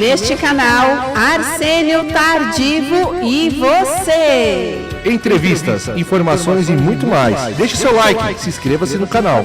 neste canal Arsênio Tardivo e você. Entrevistas, informações e muito mais. Deixe seu like, se inscreva-se no canal.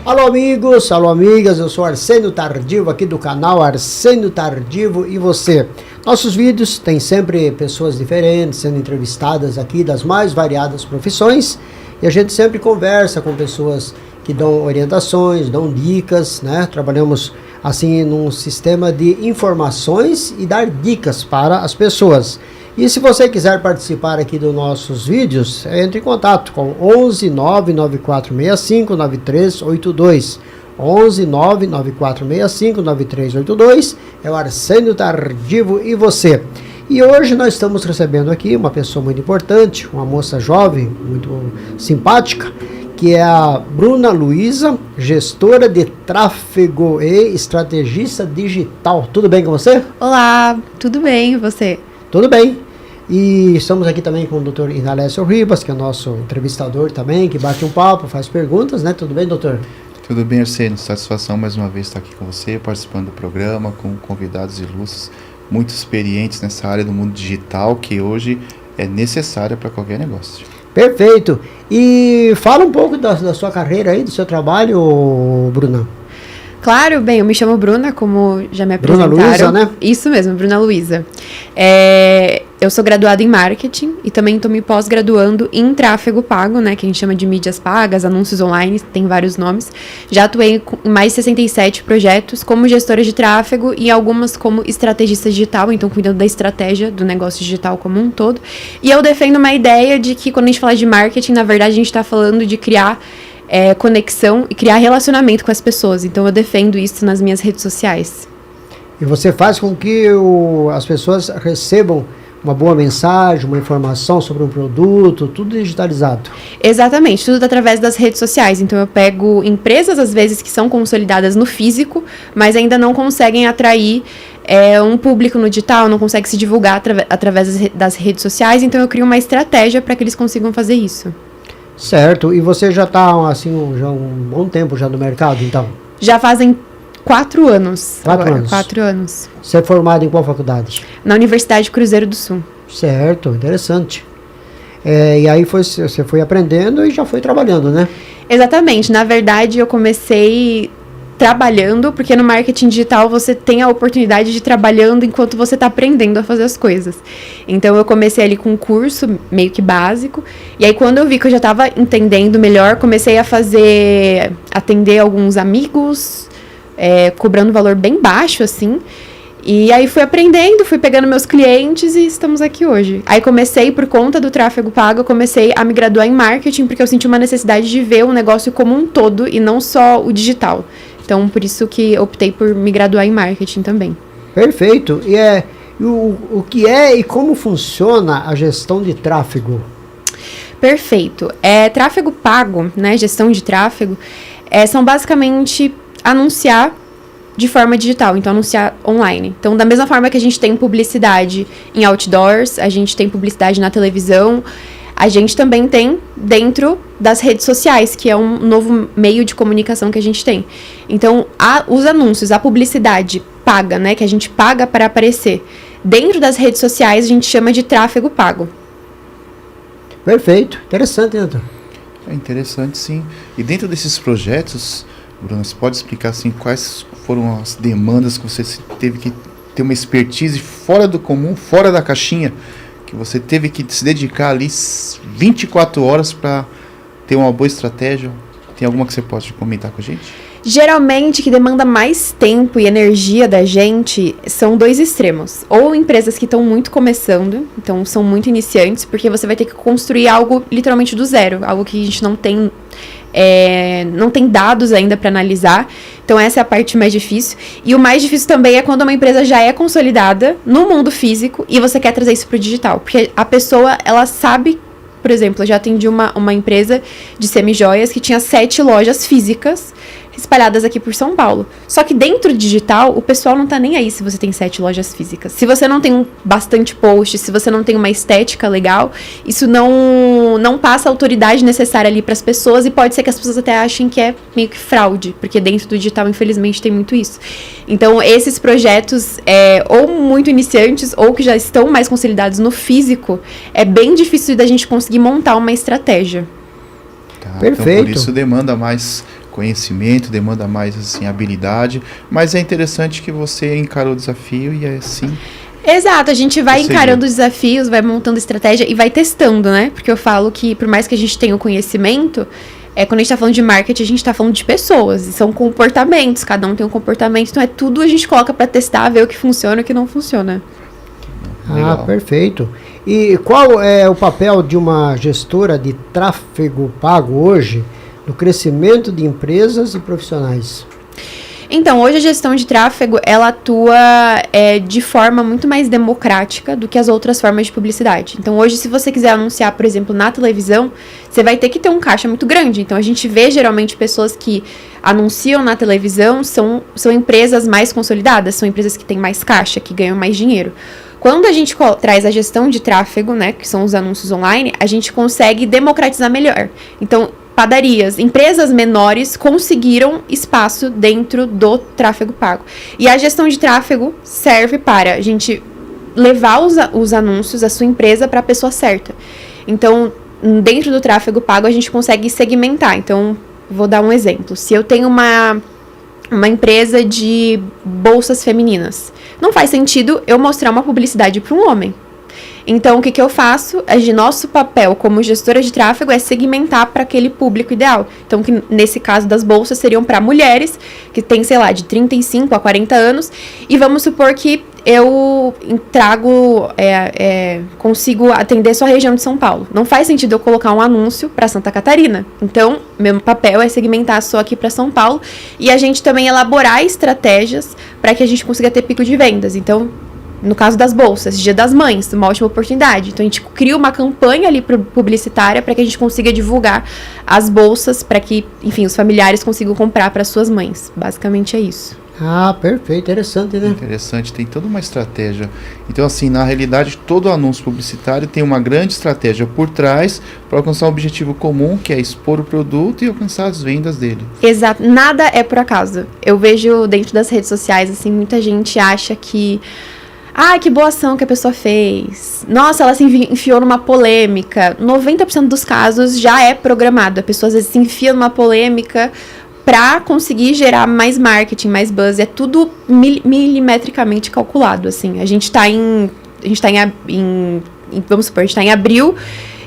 Alô amigos, alô amigas, eu sou Arsênio Tardivo aqui do canal Arsênio Tardivo e você. Nossos vídeos têm sempre pessoas diferentes sendo entrevistadas aqui das mais variadas profissões e a gente sempre conversa com pessoas que dão orientações, dão dicas, né? Trabalhamos assim num sistema de informações e dar dicas para as pessoas. E se você quiser participar aqui dos nossos vídeos, entre em contato com 11 99465 9382. 11 99465 9382 é o Arsênio Tardivo e você. E hoje nós estamos recebendo aqui uma pessoa muito importante, uma moça jovem, muito simpática, que é a Bruna Luiza, gestora de tráfego e estrategista digital. Tudo bem com você? Olá, tudo bem e você? Tudo bem. E estamos aqui também com o Dr. Inalécio Ribas, que é nosso entrevistador também, que bate um papo, faz perguntas, né? Tudo bem, doutor? Tudo bem, Arsênio. Satisfação mais uma vez estar aqui com você, participando do programa, com convidados ilustres, muito experientes nessa área do mundo digital, que hoje é necessária para qualquer negócio. Perfeito. E fala um pouco da sua carreira aí, do seu trabalho, Bruna. Claro, bem, eu me chamo Bruna, como já me apresentaram. Bruna Luiza, né? Isso mesmo, Bruna Luiza. Eu sou graduada em marketing e também estou me pós-graduando em tráfego pago, né, que a gente chama de mídias pagas, anúncios online, tem vários nomes. Já atuei em mais de 67 projetos como gestora de tráfego e algumas como estrategista digital, então cuidando da estratégia do negócio digital como um todo. E eu defendo uma ideia de que quando a gente fala de marketing, na verdade a gente está falando de criar conexão e criar relacionamento com as pessoas. Então eu defendo isso nas minhas redes sociais. E você faz com que as pessoas recebam uma boa mensagem, uma informação sobre um produto, tudo digitalizado. Exatamente, tudo através das redes sociais. Então eu pego empresas, às vezes, que são consolidadas no físico, mas ainda não conseguem atrair um público no digital, não conseguem se divulgar através das redes sociais. Então eu crio uma estratégia para que eles consigam fazer isso. Certo, e você já está assim, já um bom tempo já no mercado, então? Já fazem 4 anos. 4 anos. 4 anos. Você é formado em qual faculdade? Na Universidade Cruzeiro do Sul. Certo, interessante. E aí você foi aprendendo e já foi trabalhando, né? Exatamente. Na verdade, eu comecei trabalhando, porque no marketing digital você tem a oportunidade de ir trabalhando enquanto você está aprendendo a fazer as coisas. Então eu comecei ali com um curso meio que básico, e aí quando eu vi que eu já estava entendendo melhor, comecei a atender alguns amigos, cobrando um valor bem baixo, assim, e aí fui aprendendo, fui pegando meus clientes e estamos aqui hoje. Aí comecei, por conta do tráfego pago, eu comecei a me graduar em marketing, porque eu senti uma necessidade de ver o negócio como um todo e não só o digital. Então, por isso que optei por me graduar em marketing também. Perfeito. E o que é e como funciona a gestão de tráfego? Perfeito. Tráfego pago, né, gestão de tráfego, são basicamente anunciar de forma digital, então anunciar online. Então, da mesma forma que a gente tem publicidade em outdoors, a gente tem publicidade na televisão, a gente também tem dentro das redes sociais, que é um novo meio de comunicação que a gente tem. Então, os anúncios, a publicidade paga, né, que a gente paga para aparecer, dentro das redes sociais a gente chama de tráfego pago. Perfeito. Interessante, né, doutor? É interessante, sim. E dentro desses projetos, Bruno, você pode explicar assim, quais foram as demandas que você teve que ter uma expertise fora do comum, fora da caixinha, que você teve que se dedicar ali 24 horas para ter uma boa estratégia? Tem alguma que você pode comentar com a gente? Geralmente, que demanda mais tempo e energia da gente são 2 extremos. Ou empresas que estão muito começando, então são muito iniciantes, porque você vai ter que construir algo literalmente do zero, algo que a gente não tem dados ainda para analisar. Então essa é a parte mais difícil. E o mais difícil também é quando uma empresa já é consolidada no mundo físico e você quer trazer isso para o digital. Porque a pessoa, ela sabe, por exemplo, eu já atendi uma empresa de semijoias que tinha 7 lojas físicas espalhadas aqui por São Paulo. Só que dentro do digital, o pessoal não tá nem aí se você tem 7 lojas físicas. Se você não tem bastante post, se você não tem uma estética legal, isso não passa a autoridade necessária ali para as pessoas, e pode ser que as pessoas até achem que é meio que fraude, porque dentro do digital, infelizmente, tem muito isso. Então, esses projetos, ou muito iniciantes, ou que já estão mais consolidados no físico, é bem difícil da gente conseguir montar uma estratégia. Tá, Perfeito. Então, por isso demanda mais conhecimento, demanda mais assim, habilidade, mas é interessante que você encarou o desafio e é assim. Exato, a gente vai Conseguiu. encarando os desafios, vai montando estratégia e vai testando, né? Porque eu falo que, por mais que a gente tenha o conhecimento, quando a gente tá falando de marketing, a gente tá falando de pessoas, e são comportamentos, cada um tem um comportamento, então tudo a gente coloca pra testar, ver o que funciona e o que não funciona. Legal. Perfeito. E qual é o papel de uma gestora de tráfego pago hoje no crescimento de empresas e profissionais? Então, hoje a gestão de tráfego, ela atua de forma muito mais democrática do que as outras formas de publicidade. Então, hoje, se você quiser anunciar, por exemplo, na televisão, você vai ter que ter um caixa muito grande. Então, a gente vê, geralmente, pessoas que anunciam na televisão são empresas mais consolidadas, são empresas que têm mais caixa, que ganham mais dinheiro. Quando a gente traz a gestão de tráfego, né, que são os anúncios online, a gente consegue democratizar melhor. Então, padarias, empresas menores conseguiram espaço dentro do tráfego pago. E a gestão de tráfego serve para a gente levar os anúncios da sua empresa para a pessoa certa. Então, dentro do tráfego pago, a gente consegue segmentar. Então, vou dar um exemplo. Se eu tenho uma empresa de bolsas femininas, não faz sentido eu mostrar uma publicidade para um homem. Então, o que eu faço? Nosso papel como gestora de tráfego é segmentar para aquele público ideal. Então, que nesse caso das bolsas seriam para mulheres que têm, sei lá, de 35 a 40 anos. E vamos supor que eu consigo atender só a região de São Paulo. Não faz sentido eu colocar um anúncio para Santa Catarina. Então, meu papel é segmentar só aqui para São Paulo. E a gente também elaborar estratégias para que a gente consiga ter pico de vendas. Então, no caso das bolsas, Dia das Mães, uma ótima oportunidade. Então, a gente cria uma campanha ali publicitária para que a gente consiga divulgar as bolsas para que, enfim, os familiares consigam comprar para suas mães. Basicamente é isso. Perfeito, interessante, né? Interessante, tem toda uma estratégia. Então, assim, na realidade, todo anúncio publicitário tem uma grande estratégia por trás para alcançar um objetivo comum, que é expor o produto e alcançar as vendas dele. Exato, nada é por acaso. Eu vejo dentro das redes sociais, assim, muita gente acha que que boa ação que a pessoa fez. Nossa, ela se enfiou numa polêmica. 90% dos casos já é programado. A pessoa às vezes se enfia numa polêmica pra conseguir gerar mais marketing, mais buzz. É tudo milimetricamente calculado, assim. A gente tá vamos supor, a gente tá em abril,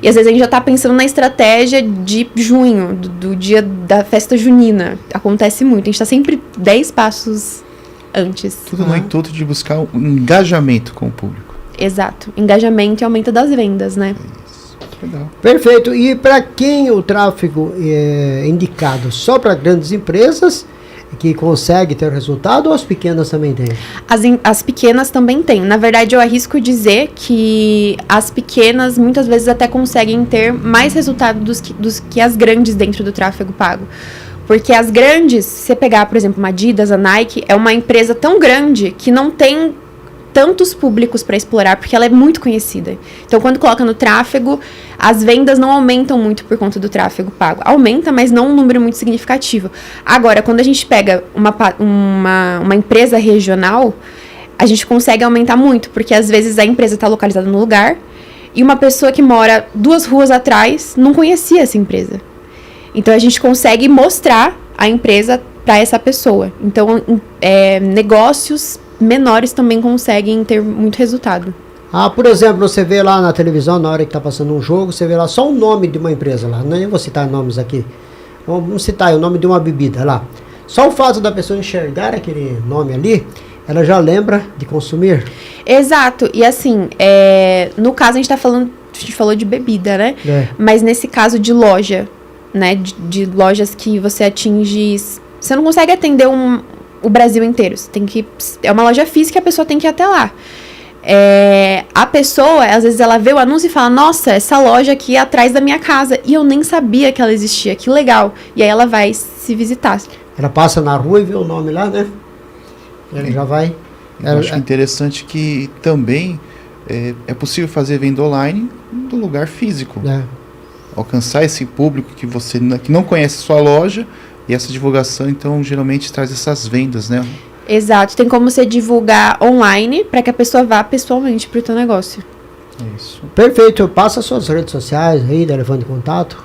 e às vezes a gente já tá pensando na estratégia de junho, do dia da festa junina. Acontece muito. A gente tá sempre 10 passos antes. Tudo no intuito de buscar um engajamento com o público. Exato. Engajamento e aumento das vendas, né? Isso. Legal. Perfeito. E para quem o tráfego é indicado? Só para grandes empresas que conseguem ter resultado, ou as pequenas também têm? As pequenas também têm. Na verdade, eu arrisco dizer que as pequenas muitas vezes até conseguem ter mais resultado dos que as grandes dentro do tráfego pago. Porque as grandes, se você pegar, por exemplo, uma Adidas, a Nike, é uma empresa tão grande que não tem tantos públicos para explorar, porque ela é muito conhecida. Então, quando coloca no tráfego, as vendas não aumentam muito por conta do tráfego pago. Aumenta, mas não um número muito significativo. Agora, quando a gente pega uma empresa regional, a gente consegue aumentar muito, porque às vezes a empresa está localizada no lugar e uma pessoa que mora 2 ruas atrás não conhecia essa empresa. Então, a gente consegue mostrar a empresa para essa pessoa. Então, negócios menores também conseguem ter muito resultado. Por exemplo, você vê lá na televisão, na hora que está passando um jogo, você vê lá só o nome de uma empresa lá. Nem vou citar nomes aqui. Vamos citar o nome de uma bebida lá. Só o fato da pessoa enxergar aquele nome ali, ela já lembra de consumir. Exato. E assim, no caso a gente falou de bebida, né? Mas nesse caso de loja, né, de lojas que você atinge, você não consegue atender o Brasil inteiro, é uma loja física, a pessoa tem que ir até lá. A pessoa, às vezes ela vê o anúncio e fala, nossa, essa loja aqui é atrás da minha casa, e eu nem sabia que ela existia, que legal, e aí ela vai se visitar. Ela passa na rua e vê o nome lá, né? Ela já vai... Eu acho interessante que também é possível fazer venda online do lugar físico. Alcançar esse público que não conhece sua loja, e essa divulgação, então, geralmente traz essas vendas, né? Exato. Tem como você divulgar online para que a pessoa vá pessoalmente para o teu negócio. É isso. Perfeito. Passa as suas redes sociais aí, telefone de contato.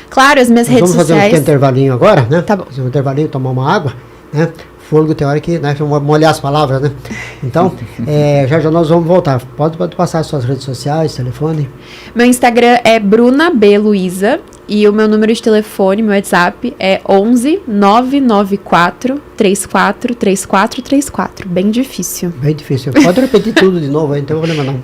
Claro, as minhas redes sociais... Vamos fazer um intervalinho agora, né? Tá bom. Fazer um intervalinho, tomar uma água, né? Fôlego teórico, né? Molhar as palavras, né? Então, já nós vamos voltar. Pode passar as suas redes sociais, telefone. Meu Instagram é Bruna B. Luiza e o meu número de telefone, meu WhatsApp, é 11 994 34 34 34. Bem difícil. Bem difícil. Pode repetir tudo de novo aí, então eu vou lembrar não.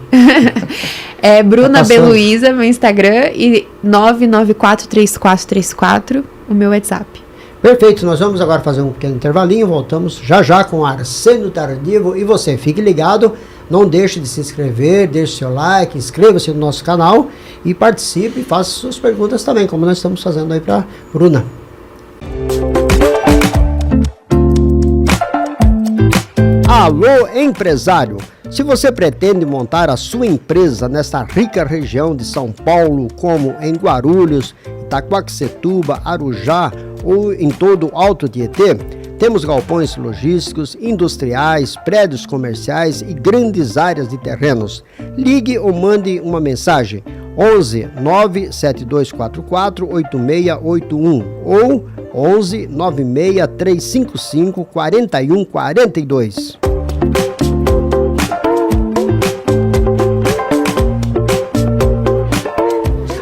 É Bruna B. Luiza, meu Instagram, e 994 34 34, o meu WhatsApp. Perfeito, nós vamos agora fazer um pequeno intervalinho, voltamos já com Arsênio Tardivo, e você, fique ligado, não deixe de se inscrever, deixe seu like, inscreva-se no nosso canal e participe, faça suas perguntas também, como nós estamos fazendo aí para Bruna. Alô, empresário! Se você pretende montar a sua empresa nesta rica região de São Paulo, como em Guarulhos, Itaquaquecetuba, Arujá ou em todo o Alto Tietê, temos galpões logísticos, industriais, prédios comerciais e grandes áreas de terrenos. Ligue ou mande uma mensagem 11 97244 8681 ou 11 96 355 4142.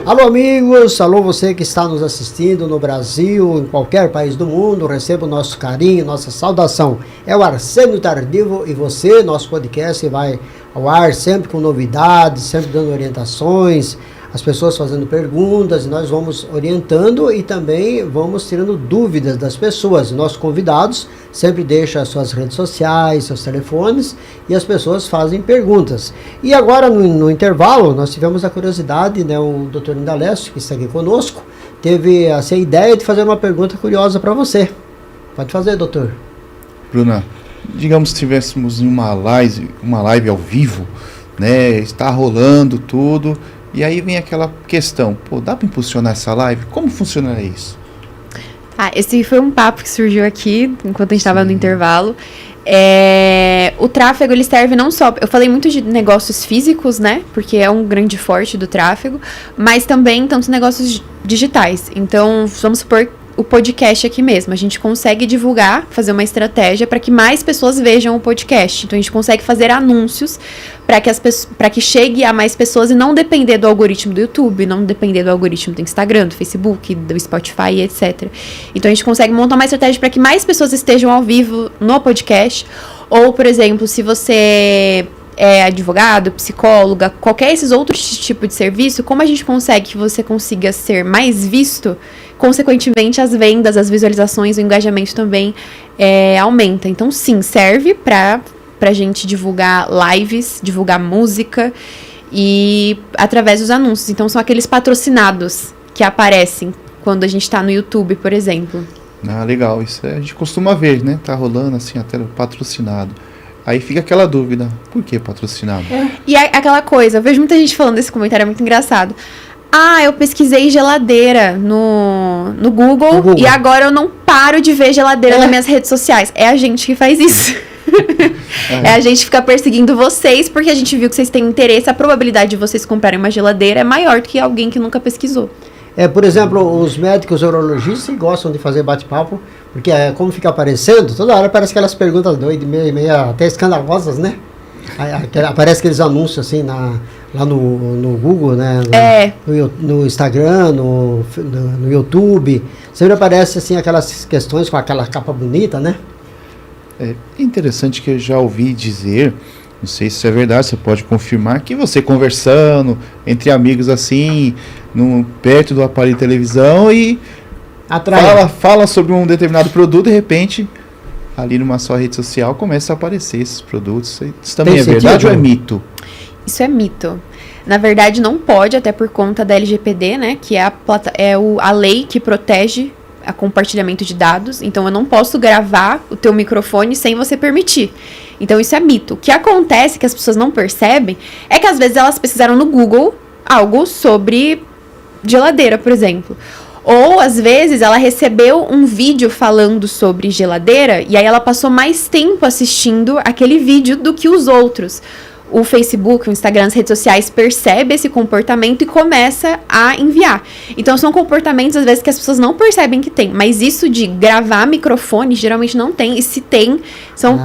Alô amigos, alô você que está nos assistindo no Brasil, em qualquer país do mundo, receba o nosso carinho, nossa saudação. É o Arsênio Tardivo e você, nosso podcast vai ao ar sempre com novidades, sempre dando orientações, as pessoas fazendo perguntas, e nós vamos orientando e também vamos tirando dúvidas das pessoas. Nossos convidados sempre deixam suas redes sociais, seus telefones, e as pessoas fazem perguntas. E agora, no intervalo, nós tivemos a curiosidade, né, o Dr. Indalécio, que está aqui conosco, teve essa ideia de fazer uma pergunta curiosa para você. Pode fazer, doutor. Bruna, digamos que estivéssemos em uma live ao vivo, né, está rolando tudo... E aí vem aquela questão, dá para impulsionar essa live? Como funciona isso? Esse foi um papo que surgiu aqui, enquanto a gente estava no intervalo. O tráfego, ele serve não só... Eu falei muito de negócios físicos, né? Porque é um grande forte do tráfego. Mas também tantos negócios digitais. Então, vamos supor o podcast aqui mesmo. A gente consegue divulgar, fazer uma estratégia para que mais pessoas vejam o podcast. Então, a gente consegue fazer anúncios para que chegue a mais pessoas e não depender do algoritmo do YouTube, não depender do algoritmo do Instagram, do Facebook, do Spotify, etc. Então, a gente consegue montar uma estratégia para que mais pessoas estejam ao vivo no podcast. Ou, por exemplo, se você é advogado, psicóloga, qualquer esses outros tipos de serviço, como a gente consegue que você consiga ser mais visto, consequentemente as vendas, as visualizações, o engajamento também aumenta. Então sim, serve pra gente divulgar lives, divulgar música e através dos anúncios. Então são aqueles patrocinados que aparecem quando a gente tá no YouTube, por exemplo. Legal, isso a gente costuma ver, né? Tá rolando assim até patrocinado. Aí fica aquela dúvida, por que patrocinado? E aquela coisa, eu vejo muita gente falando desse comentário, é muito engraçado. Eu pesquisei geladeira no Google e agora eu não paro de ver geladeira nas minhas redes sociais. É a gente que faz isso. É a gente que fica perseguindo vocês, porque a gente viu que vocês têm interesse, a probabilidade de vocês comprarem uma geladeira é maior do que alguém que nunca pesquisou. Por exemplo, os médicos urologistas gostam de fazer bate-papo, porque como fica aparecendo, toda hora aparece aquelas perguntas doidas, meio até escandalosas, né? Aparece aqueles anúncios assim lá no Google, né? No Instagram, no YouTube. Sempre aparece assim aquelas questões com aquela capa bonita, né? É interessante que eu já ouvi dizer, não sei se isso é verdade, você pode confirmar, que você conversando entre amigos assim, perto do aparelho de televisão e fala sobre um determinado produto, de repente, ali numa sua rede social, começa a aparecer esses produtos. Isso também é verdade ou é mito? Isso é mito. Na verdade, não pode, até por conta da LGPD, né? Que é a lei que protege a compartilhamento de dados, então eu não posso gravar o teu microfone sem você permitir. Então isso é mito. O que acontece, que as pessoas não percebem, é que às vezes elas pesquisaram no Google algo sobre geladeira, por exemplo. Ou, às vezes, ela recebeu um vídeo falando sobre geladeira e aí ela passou mais tempo assistindo aquele vídeo do que os outros. O Facebook, o Instagram, as redes sociais percebe esse comportamento e começa a enviar. Então, são comportamentos, às vezes, que as pessoas não percebem que tem. Mas isso de gravar microfone, geralmente não tem. E se tem, são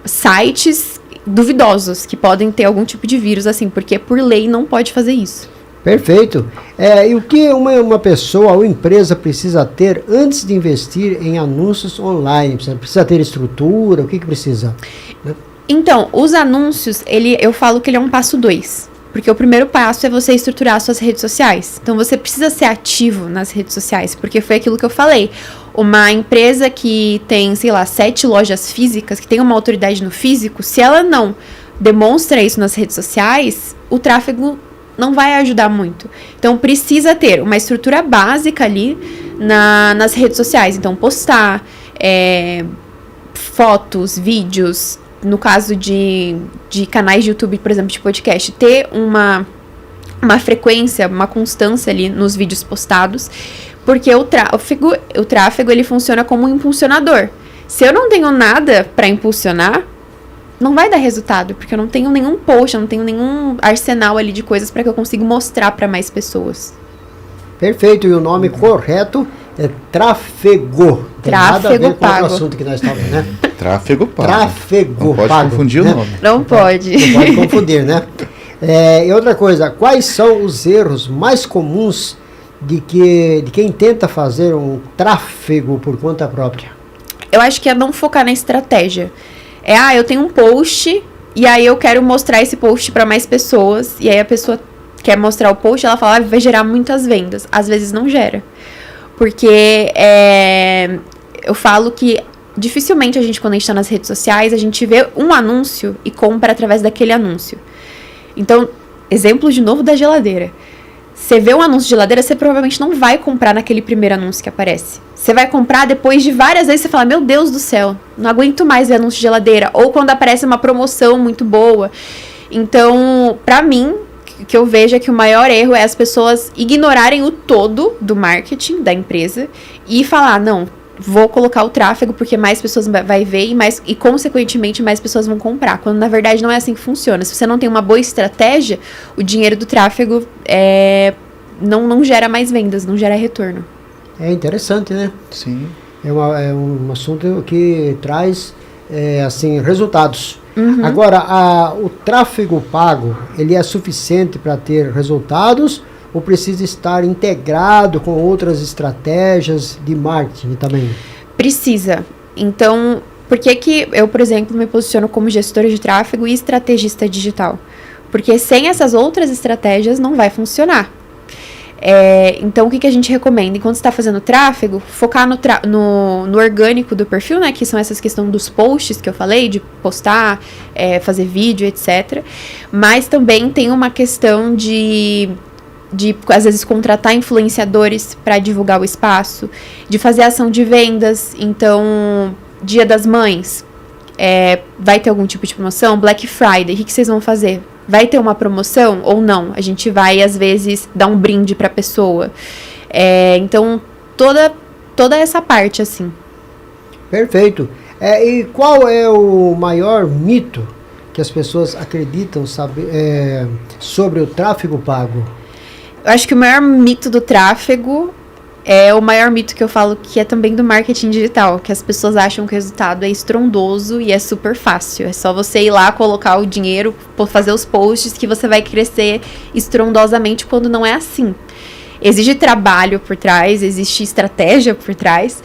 sites duvidosos, que podem ter algum tipo de vírus, assim, porque por lei não pode fazer isso. Perfeito. E o que uma pessoa ou empresa precisa ter antes de investir em anúncios online? Precisa ter estrutura? O que precisa? Então, os anúncios, eu falo que ele é um passo 2. Porque o primeiro passo é você estruturar suas redes sociais. Então, você precisa ser ativo nas redes sociais, porque foi aquilo que eu falei. Uma empresa que tem, 7 lojas físicas, que tem uma autoridade no físico, se ela não demonstra isso nas redes sociais, o tráfego não vai ajudar muito. Então, precisa ter uma estrutura básica ali nas redes sociais. Então, postar fotos, vídeos. No caso de canais de YouTube, por exemplo, de podcast, ter uma frequência, uma constância ali nos vídeos postados. Porque o tráfego ele funciona como um impulsionador. Se eu não tenho nada para impulsionar, não vai dar resultado, porque eu não tenho nenhum post, eu não tenho nenhum arsenal ali de coisas para que eu consiga mostrar para mais pessoas. Perfeito, e o nome correto é tráfego. Tem nada a ver com o assunto que nós estamos, né? Tráfego pago. Tráfego não pode pago, confundir né? o nome. Não pode. Não pode confundir, né? E outra coisa, quais são os erros mais comuns de quem tenta fazer um tráfego por conta própria? Eu acho que é não focar na estratégia. Eu tenho um post e aí eu quero mostrar esse post para mais pessoas e aí a pessoa quer mostrar o post, ela fala, vai gerar muitas vendas. Às vezes não gera. Porque eu falo que dificilmente quando a gente tá nas redes sociais, a gente vê um anúncio e compra através daquele anúncio. Então, exemplo de novo da geladeira. Você vê um anúncio de geladeira, você provavelmente não vai comprar naquele primeiro anúncio que aparece. Você vai comprar depois de várias vezes, você fala, meu Deus do céu, não aguento mais ver anúncio de geladeira. Ou quando aparece uma promoção muito boa. Então, pra mim, o que eu vejo é que o maior erro é as pessoas ignorarem o todo do marketing da empresa e falar, não, vou colocar o tráfego porque mais pessoas vai ver e consequentemente mais pessoas vão comprar, quando na verdade não é assim que funciona. Se você não tem uma boa estratégia, o dinheiro do tráfego não gera mais vendas, não gera retorno. É interessante, né? Sim. É um assunto que traz resultados. Uhum. Agora, o tráfego pago, ele é suficiente para ter resultados ou precisa estar integrado com outras estratégias de marketing também? Precisa. Então, por que eu, por exemplo, me posiciono como gestora de tráfego e estrategista digital? Porque sem essas outras estratégias não vai funcionar. Então, o que a gente recomenda? Enquanto você está fazendo tráfego, focar no orgânico do perfil, né? Que são essas questões dos posts que eu falei, de postar, fazer vídeo, etc. Mas também tem uma questão de às vezes, contratar influenciadores para divulgar o espaço, de fazer ação de vendas. Então, Dia das Mães, vai ter algum tipo de promoção? Black Friday, o que vocês vão fazer? Vai ter uma promoção ou não? A gente vai, às vezes, dar um brinde para a pessoa. Então, toda essa parte, assim. Perfeito. E qual é o maior mito que as pessoas acreditam sobre o tráfego pago? Eu acho que o maior mito do tráfego é o maior mito que eu falo que é também do marketing digital, que as pessoas acham que o resultado é estrondoso e é super fácil. É só você ir lá, colocar o dinheiro, fazer os posts que você vai crescer estrondosamente, quando não é assim. Existe trabalho por trás, existe estratégia por trás.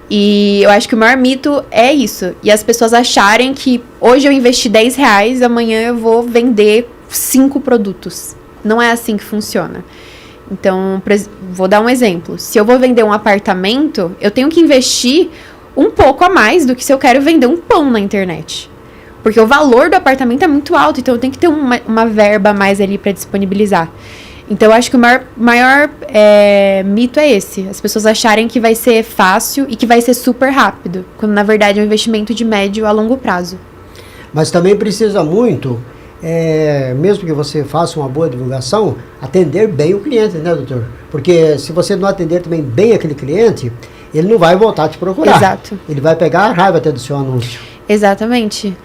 E eu acho que o maior mito é isso. E as pessoas acharem que hoje eu investi R$10, amanhã eu vou vender 5 produtos. Não é assim que funciona. Então, vou dar um exemplo. Se eu vou vender um apartamento, eu tenho que investir um pouco a mais do que se eu quero vender um pão na internet. Porque o valor do apartamento é muito alto, então eu tenho que ter uma verba a mais ali para disponibilizar. Então, eu acho que o maior mito é esse. As pessoas acharem que vai ser fácil e que vai ser super rápido, quando na verdade é um investimento de médio a longo prazo. Mas também precisa muito, mesmo que você faça uma boa divulgação, atender bem o cliente, né, doutor? Porque se você não atender também bem aquele cliente, ele não vai voltar a te procurar. Exato. Ele vai pegar a raiva até do seu anúncio. Exatamente.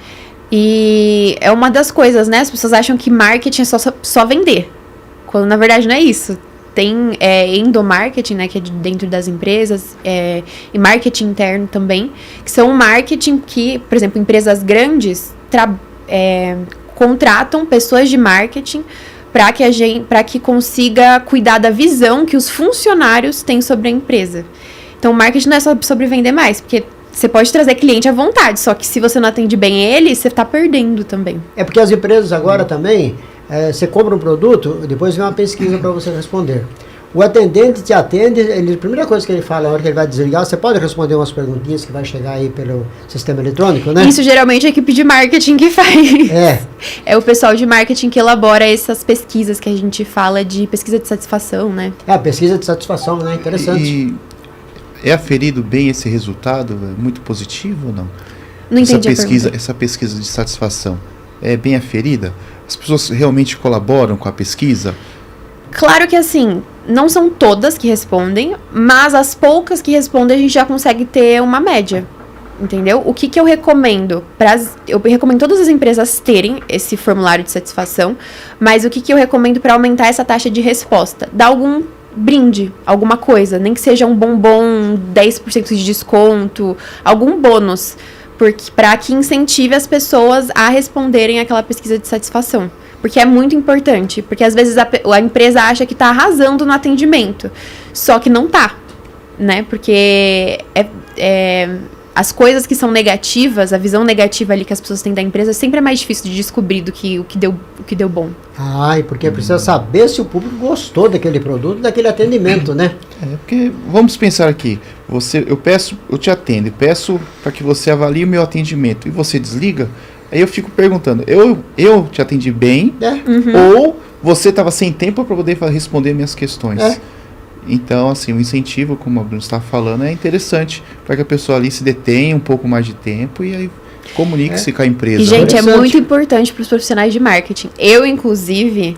E é uma das coisas, né? As pessoas acham que marketing é só vender. Quando na verdade não é isso. Tem endomarketing, né, que é dentro das empresas, e marketing interno também, que são marketing que, por exemplo, empresas grandes contratam pessoas de marketing para que consiga cuidar da visão que os funcionários têm sobre a empresa. Então, o marketing não é só sobre vender mais, porque você pode trazer cliente à vontade, só que se você não atende bem ele, você está perdendo também. É porque as empresas agora também, você compra um produto, depois vem uma pesquisa para você responder. O atendente te atende, a primeira coisa que ele fala na hora que ele vai desligar, você pode responder umas perguntinhas que vai chegar aí pelo sistema eletrônico, né? Isso geralmente é a equipe de marketing que faz. É o pessoal de marketing que elabora essas pesquisas que a gente fala de pesquisa de satisfação, né? A pesquisa de satisfação, né? Interessante. E é aferido bem esse resultado? É muito positivo ou não? Não entendi a pergunta. Essa pesquisa de satisfação é bem aferida? As pessoas realmente colaboram com a pesquisa? Claro que assim, não são todas que respondem, mas as poucas que respondem a gente já consegue ter uma média, entendeu? O que eu recomendo? Eu recomendo todas as empresas terem esse formulário de satisfação, mas o que eu recomendo para aumentar essa taxa de resposta? Dar algum brinde, alguma coisa, nem que seja um bombom, 10% de desconto, algum bônus, para que incentive as pessoas a responderem aquela pesquisa de satisfação. Porque é muito importante, porque às vezes a empresa acha que está arrasando no atendimento, só que não tá, né? Porque as coisas que são negativas, a visão negativa ali que as pessoas têm da empresa, sempre é mais difícil de descobrir do que o que deu bom. E porque precisa saber se o público gostou daquele produto, daquele atendimento, né? Porque vamos pensar aqui, eu te atendo e peço para que você avalie o meu atendimento e você desliga. Aí eu fico perguntando, eu te atendi bem ou você estava sem tempo para poder responder minhas questões? Então, assim, o incentivo, como a Bruna está falando, é interessante para que a pessoa ali se detenha um pouco mais de tempo e aí comunique-se com a empresa. E, gente, é muito importante para os profissionais de marketing. Eu, inclusive,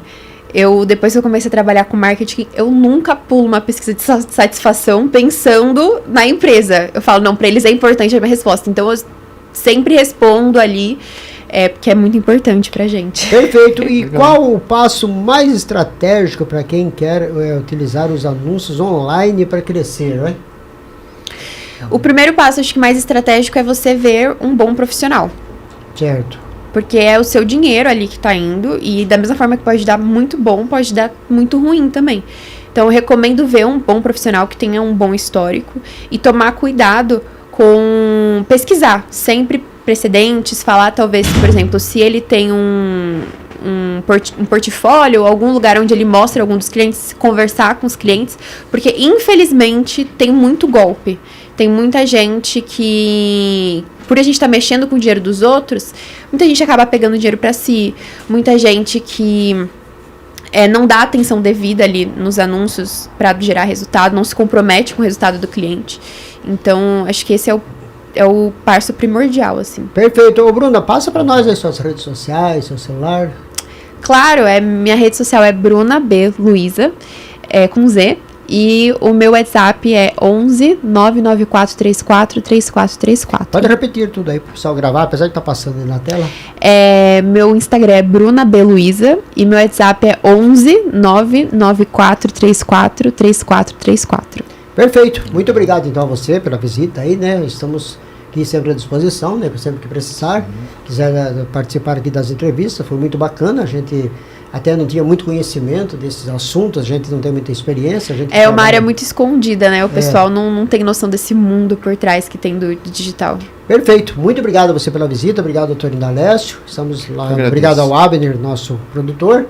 depois que eu comecei a trabalhar com marketing, eu nunca pulo uma pesquisa de satisfação pensando na empresa. Eu falo, não, para eles é importante a minha resposta. Então, eu sempre respondo ali, porque é muito importante pra gente. Perfeito. E qual o passo mais estratégico para quem quer utilizar os anúncios online para crescer, né? O primeiro passo, acho que mais estratégico, é você ver um bom profissional. Certo. Porque é o seu dinheiro ali que tá indo, e da mesma forma que pode dar muito bom, pode dar muito ruim também. Então, eu recomendo ver um bom profissional que tenha um bom histórico e tomar cuidado com pesquisar sempre precedentes, falar talvez, por exemplo, se ele tem um portfólio, algum lugar onde ele mostra algum dos clientes, conversar com os clientes, porque infelizmente tem muito golpe. Tem muita gente que, por a gente estar mexendo com o dinheiro dos outros, muita gente acaba pegando dinheiro para si, muita gente que não dá atenção devida ali nos anúncios para gerar resultado, não se compromete com o resultado do cliente. Então, acho que esse é o passo primordial, assim. Perfeito. Ô, Bruna, passa para nós as suas redes sociais, seu celular. Claro, minha rede social é Bruna B. Luiza, com Z. E o meu WhatsApp é 11 99434 3434. Pode repetir tudo aí pro pessoal gravar, apesar de estar passando aí na tela. Meu Instagram é Bruna B. Luiza e meu WhatsApp é 11 99434 3434. Perfeito. Muito obrigado, então, a você pela visita aí, né? Estamos aqui sempre à disposição, né? Sempre que precisar. Quiser participar aqui das entrevistas, foi muito bacana. A gente até não tinha muito conhecimento desses assuntos, a gente não tem muita experiência. Uma área muito escondida, né? O pessoal não tem noção desse mundo por trás que tem do digital. Perfeito. Muito obrigado a você pela visita. Obrigado, doutor Indalécio. Estamos lá. Obrigado ao Abner, nosso produtor.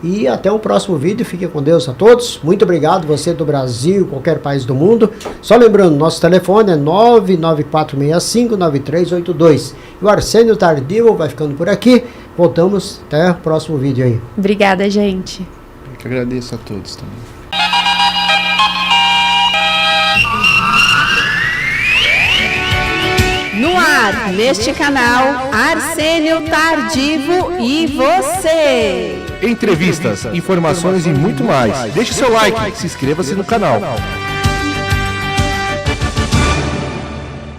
E até o próximo vídeo. Fique com Deus a todos. Muito obrigado, você do Brasil, qualquer país do mundo. Só lembrando, nosso telefone é 99465-9382. E o Arsênio Tardio vai ficando por aqui. Voltamos até o próximo vídeo aí. Obrigada, gente. Que agradeço a todos também. No ar, neste canal, Arsênio Tardivo e você. Entrevistas, informações e muito mais. Deixe seu like, se inscreva-se no canal.